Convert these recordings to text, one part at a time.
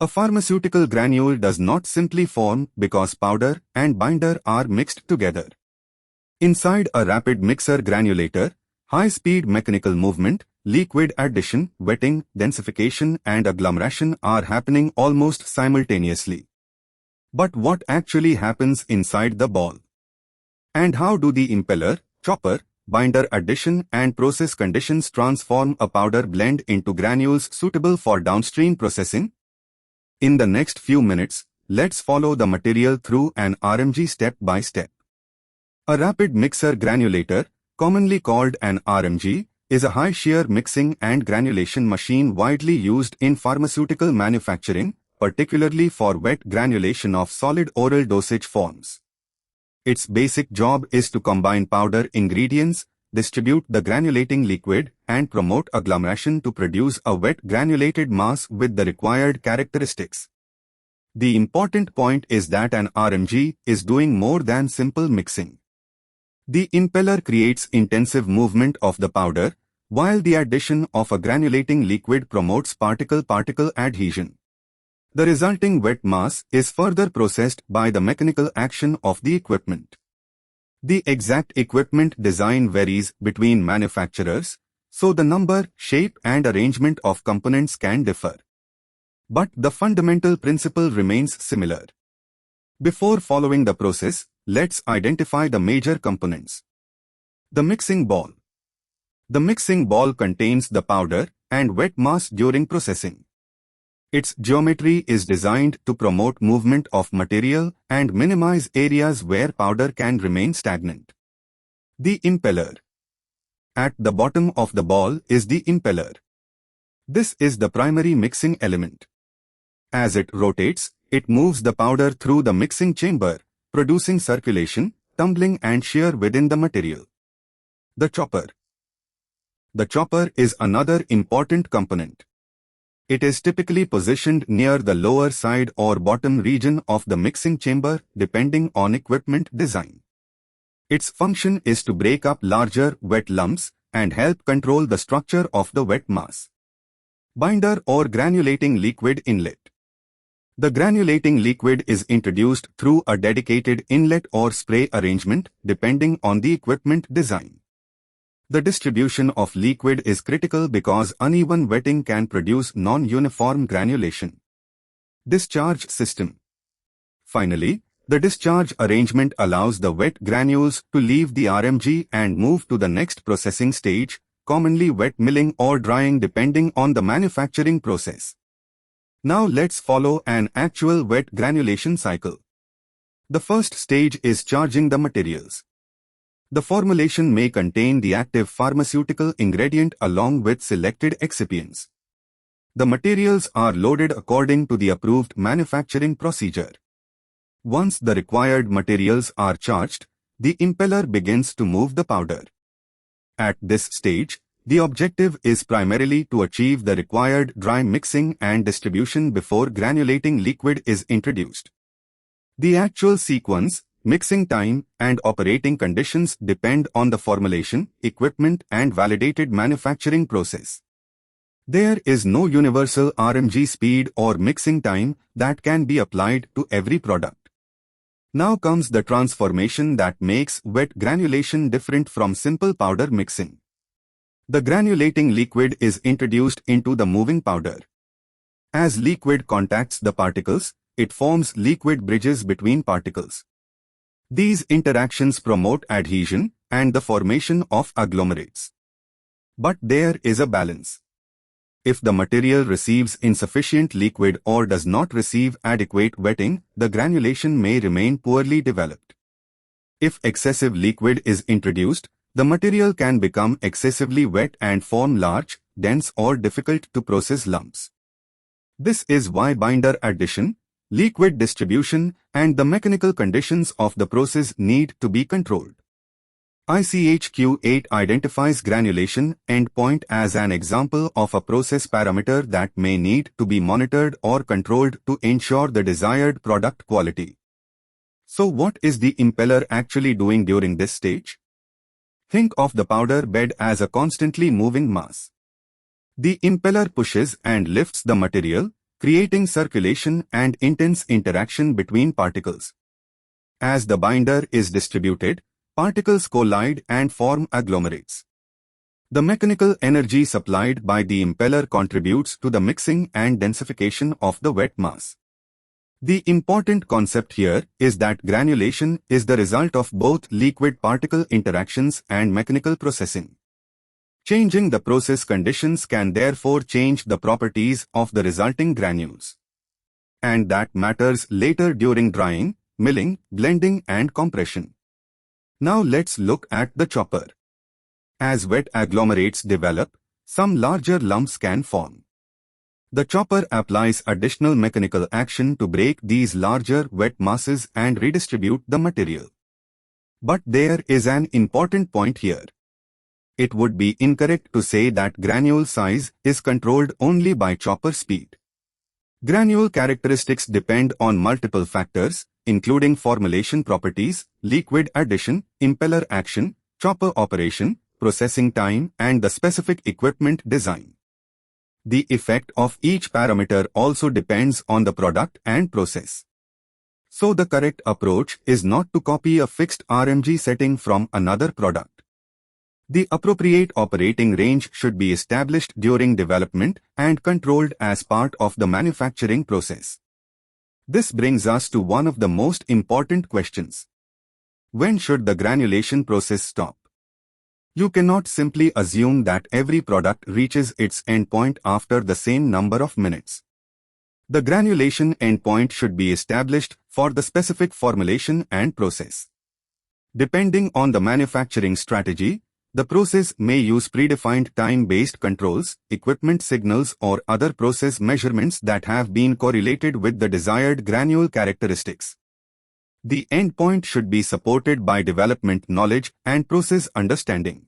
A pharmaceutical granule does not simply form because powder and binder are mixed together. Inside a rapid mixer granulator, high-speed mechanical movement, liquid addition, wetting, densification and agglomeration are happening almost simultaneously. But what actually happens inside the ball? And how do the impeller, chopper, binder addition and process conditions transform a powder blend into granules suitable for downstream processing? In the next few minutes, let's follow the material through an RMG step by step. A rapid mixer granulator, commonly called an RMG, is a high-shear mixing and granulation machine widely used in pharmaceutical manufacturing, particularly for wet granulation of solid oral dosage forms. Its basic job is to combine powder ingredients, distribute the granulating liquid, and promote agglomeration to produce a wet granulated mass with the required characteristics. The important point is that an RMG is doing more than simple mixing. The impeller creates intensive movement of the powder, while the addition of a granulating liquid promotes particle-particle adhesion. The resulting wet mass is further processed by the mechanical action of the equipment. The exact equipment design varies between manufacturers, so the number, shape and arrangement of components can differ. But the fundamental principle remains similar. Before following the process, let's identify the major components. The mixing ball. The mixing ball contains the powder and wet mass during processing. Its geometry is designed to promote movement of material and minimize areas where powder can remain stagnant. The impeller. At the bottom of the ball is the impeller. This is the primary mixing element. As it rotates, it moves the powder through the mixing chamber, producing circulation, tumbling and shear within the material. The chopper. The chopper is another important component. It is typically positioned near the lower side or bottom region of the mixing chamber depending on equipment design. Its function is to break up larger wet lumps and help control the structure of the wet mass. Binder or granulating liquid inlet. The granulating liquid is introduced through a dedicated inlet or spray arrangement depending on the equipment design. The distribution of liquid is critical because uneven wetting can produce non-uniform granulation. Discharge system. Finally, the discharge arrangement allows the wet granules to leave the RMG and move to the next processing stage, commonly wet milling or drying depending on the manufacturing process. Now let's follow an actual wet granulation cycle. The first stage is charging the materials. The formulation may contain the active pharmaceutical ingredient along with selected excipients. The materials are loaded according to the approved manufacturing procedure. Once the required materials are charged, the impeller begins to move the powder. At this stage, the objective is primarily to achieve the required dry mixing and distribution before granulating liquid is introduced. The actual sequence, mixing time, and operating conditions depend on the formulation, equipment, and validated manufacturing process. There is no universal RMG speed or mixing time that can be applied to every product. Now comes the transformation that makes wet granulation different from simple powder mixing. The granulating liquid is introduced into the moving powder. As liquid contacts the particles, it forms liquid bridges between particles. These interactions promote adhesion and the formation of agglomerates. But there is a balance. If the material receives insufficient liquid or does not receive adequate wetting, the granulation may remain poorly developed. If excessive liquid is introduced, the material can become excessively wet and form large, dense or difficult to process lumps. This is why binder addition, liquid distribution, and the mechanical conditions of the process need to be controlled. ICHQ-8 identifies granulation endpoint as an example of a process parameter that may need to be monitored or controlled to ensure the desired product quality. So what is the impeller actually doing during this stage? Think of the powder bed as a constantly moving mass. The impeller pushes and lifts the material, creating circulation and intense interaction between particles. As the binder is distributed, particles collide and form agglomerates. The mechanical energy supplied by the impeller contributes to the mixing and densification of the wet mass. The important concept here is that granulation is the result of both liquid-particle interactions and mechanical processing. Changing the process conditions can therefore change the properties of the resulting granules. And that matters later during drying, milling, blending and compression. Now let's look at the chopper. As wet agglomerates develop, some larger lumps can form. The chopper applies additional mechanical action to break these larger wet masses and redistribute the material. But there is an important point here. It would be incorrect to say that granule size is controlled only by chopper speed. Granule characteristics depend on multiple factors, including formulation properties, liquid addition, impeller action, chopper operation, processing time, and the specific equipment design. The effect of each parameter also depends on the product and process. So the correct approach is not to copy a fixed RMG setting from another product. The appropriate operating range should be established during development and controlled as part of the manufacturing process. This brings us to one of the most important questions. When should the granulation process stop? You cannot simply assume that every product reaches its endpoint after the same number of minutes. The granulation endpoint should be established for the specific formulation and process. Depending on the manufacturing strategy, the process may use predefined time-based controls, equipment signals or other process measurements that have been correlated with the desired granule characteristics. The endpoint should be supported by development knowledge and process understanding.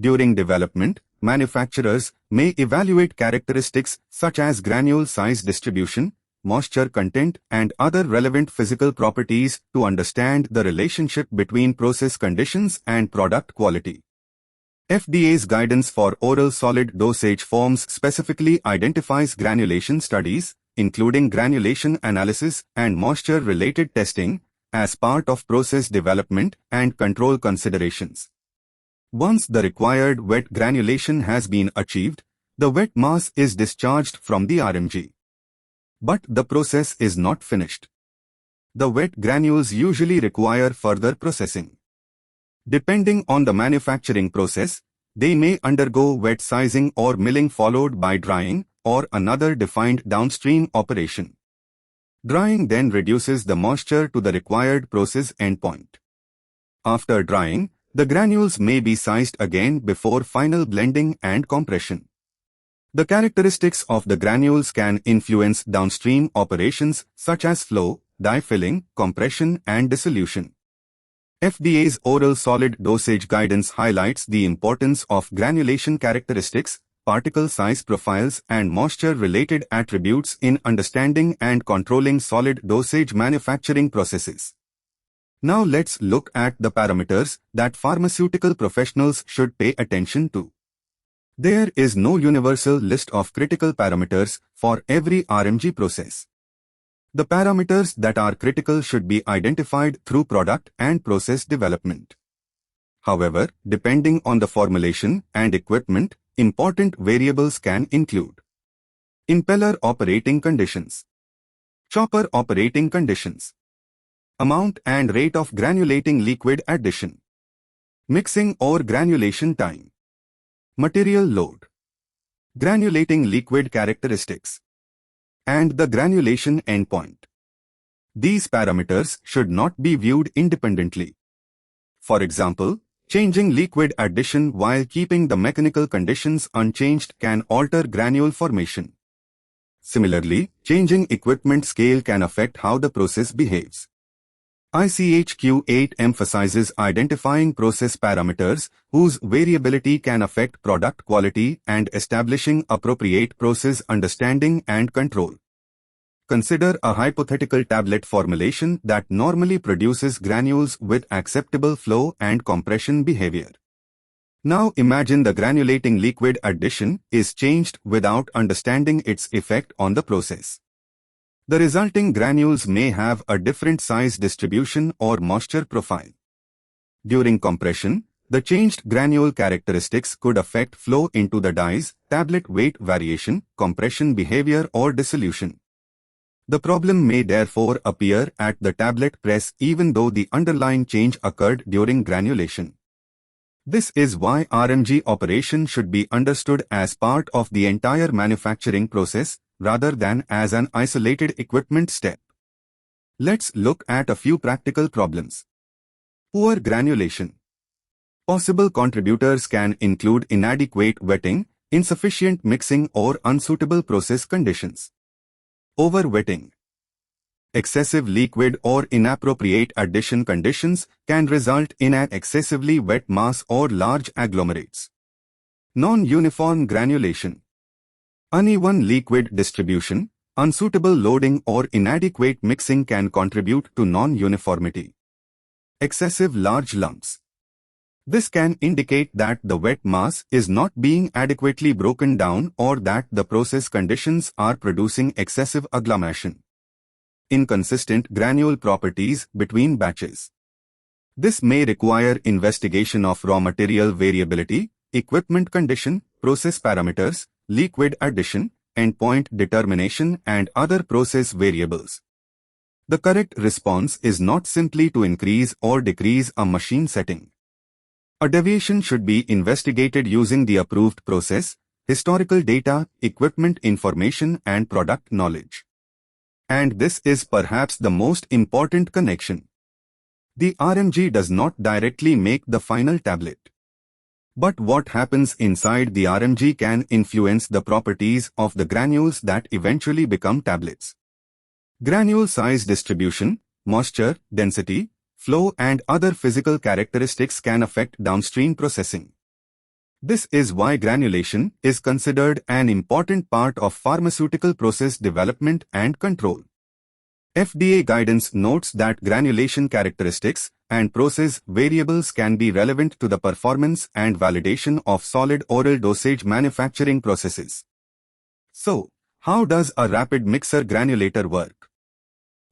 During development, manufacturers may evaluate characteristics such as granule size distribution, moisture content, and other relevant physical properties to understand the relationship between process conditions and product quality. FDA's guidance for oral solid dosage forms specifically identifies granulation studies, including granulation analysis and moisture-related testing, as part of process development and control considerations. Once the required wet granulation has been achieved, the wet mass is discharged from the RMG. But the process is not finished. The wet granules usually require further processing. Depending on the manufacturing process, they may undergo wet sizing or milling followed by drying or another defined downstream operation. Drying then reduces the moisture to the required process endpoint. After drying, the granules may be sized again before final blending and compression. The characteristics of the granules can influence downstream operations such as flow, dye filling, compression, and dissolution. FDA's oral solid dosage guidance highlights the importance of granulation characteristics, particle size profiles, and moisture-related attributes in understanding and controlling solid dosage manufacturing processes. Now let's look at the parameters that pharmaceutical professionals should pay attention to. There is no universal list of critical parameters for every RMG process. The parameters that are critical should be identified through product and process development. However, depending on the formulation and equipment, important variables can include impeller operating conditions, chopper operating conditions, amount and rate of granulating liquid addition, mixing or granulation time, material load, granulating liquid characteristics, and the granulation endpoint. These parameters should not be viewed independently. For example, changing liquid addition while keeping the mechanical conditions unchanged can alter granule formation. Similarly, changing equipment scale can affect how the process behaves. ICHQ-8 emphasizes identifying process parameters whose variability can affect product quality and establishing appropriate process understanding and control. Consider a hypothetical tablet formulation that normally produces granules with acceptable flow and compression behavior. Now imagine the granulating liquid addition is changed without understanding its effect on the process. The resulting granules may have a different size distribution or moisture profile. During compression, the changed granule characteristics could affect flow into the dyes, tablet weight variation, compression behavior or dissolution. The problem may therefore appear at the tablet press even though the underlying change occurred during granulation. This is why RMG operation should be understood as part of the entire manufacturing process rather than as an isolated equipment step. Let's look at a few practical problems. Poor granulation. Possible contributors can include inadequate wetting, insufficient mixing or unsuitable process conditions. Overwetting. Excessive liquid or inappropriate addition conditions can result in an excessively wet mass or large agglomerates. Non-uniform granulation. Uneven liquid distribution, unsuitable loading or inadequate mixing can contribute to non-uniformity. Excessive large lumps. This can indicate that the wet mass is not being adequately broken down or that the process conditions are producing excessive agglomeration. Inconsistent granule properties between batches. This may require investigation of raw material variability, equipment condition, process parameters, liquid addition, endpoint determination and other process variables. The correct response is not simply to increase or decrease a machine setting. A deviation should be investigated using the approved process, historical data, equipment information and product knowledge. And this is perhaps the most important connection. The RMG does not directly make the final tablet. But what happens inside the RMG can influence the properties of the granules that eventually become tablets. Granule size distribution, moisture, density, flow and other physical characteristics can affect downstream processing. This is why granulation is considered an important part of pharmaceutical process development and control. FDA guidance notes that granulation characteristics and process variables can be relevant to the performance and validation of solid oral dosage manufacturing processes. So, how does a rapid mixer granulator work?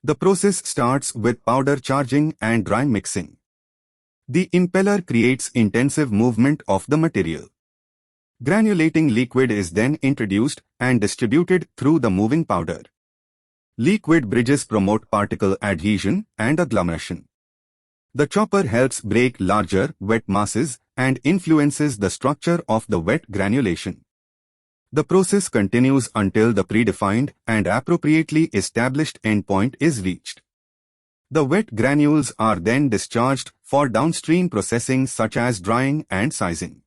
The process starts with powder charging and dry mixing. The impeller creates intensive movement of the material. Granulating liquid is then introduced and distributed through the moving powder. Liquid bridges promote particle adhesion and agglomeration. The chopper helps break larger, wet masses and influences the structure of the wet granulation. The process continues until the predefined and appropriately established endpoint is reached. The wet granules are then discharged for downstream processing such as drying and sizing.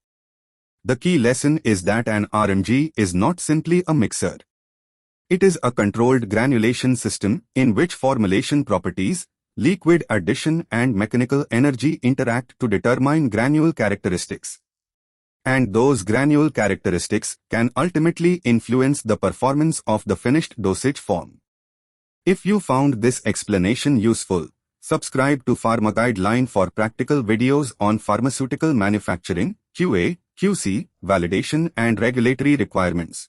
The key lesson is that an RMG is not simply a mixer. It is a controlled granulation system in which formulation properties, liquid addition and mechanical energy interact to determine granule characteristics. And those granule characteristics can ultimately influence the performance of the finished dosage form. If you found this explanation useful, subscribe to Pharmaguideline for practical videos on pharmaceutical manufacturing, QA, QC, validation and regulatory requirements.